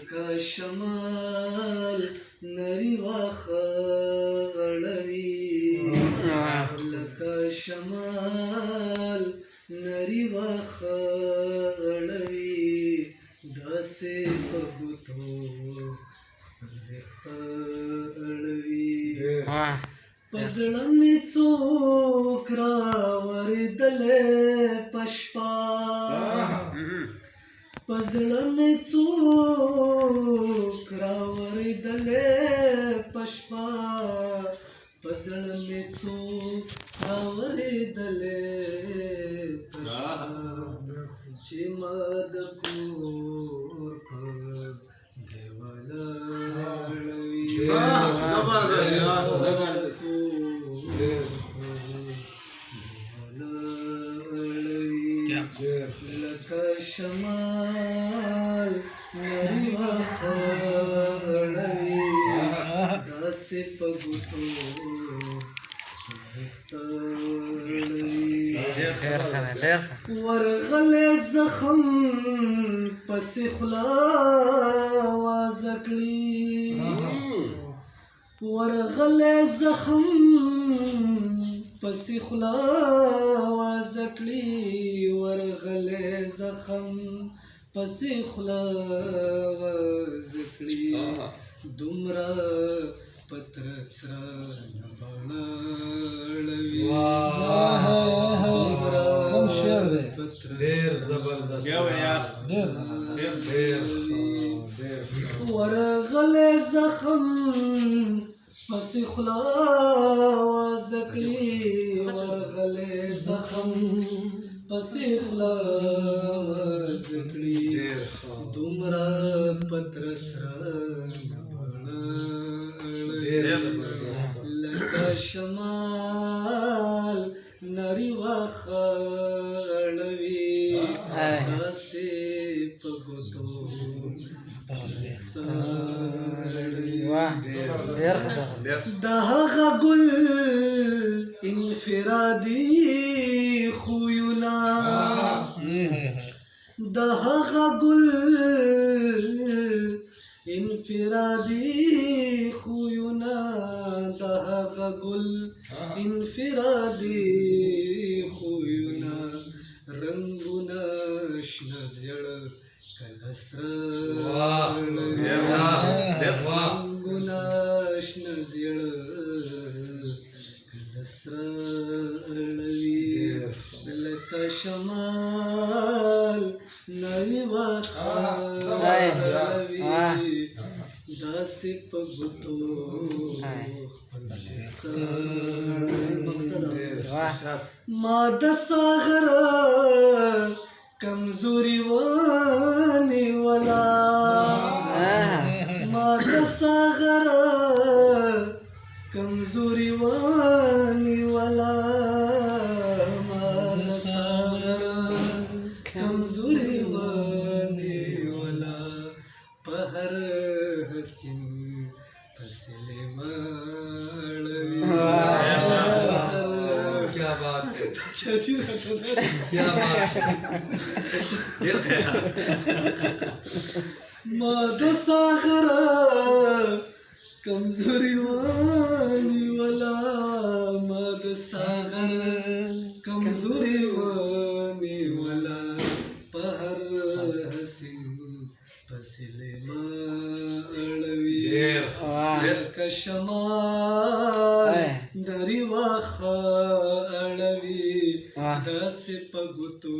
لکه شمال نری واخه اړوي لکه شمال نری واخه اړوي داسې په ګوتو ویښته اړوي په زړه مې څوک راورېدلی په شپه په زړه مې څوک راورېدلی په شپه په زړه مې څوک راورېدلی په شپه چې ما د کور په دیواله اړوي لکه شمال نری واخه اړوي داسې په ګوتو ویښته اړوي ورغلی زخم پسې خوله وازه کړي ورغلی زخم پسې خوله وازه کړي ورغلی زخم پسې خوله وازه کړي دومره په ترس رانه باڼه اړوي ډېر زبردست ورغلی زخم پسې خوله وازه کړي ورغلی زخم پسې خوله وازه کړي دومره په ترس رانه باڼه اړوي لکه شمال نری واخه اړوي داسې په ګوتو د هغه ګل انفرادي خویونه د هغه ګل انفرادي خویونه د هغه ګل انفرادي خویونه رنګونه شنه زیړه کله سره رنګونه شنه زیړه کله سره اړوي لکه شمال نری واخه اړوي داسې په ګوتو ما د ساغر کمزوري ونیوله ما د ساغر کمزوري ونیوله ما د ساغر کمزوري ونیوله په هر حسین پسې لیمه اړوي ما د ساغر کمزوري ونیوله ما د ساغر کمزوري ونیوله په هر حسین پسې لیمه اړوي لکه شمال نری واخه اړوي داسې په ګوتو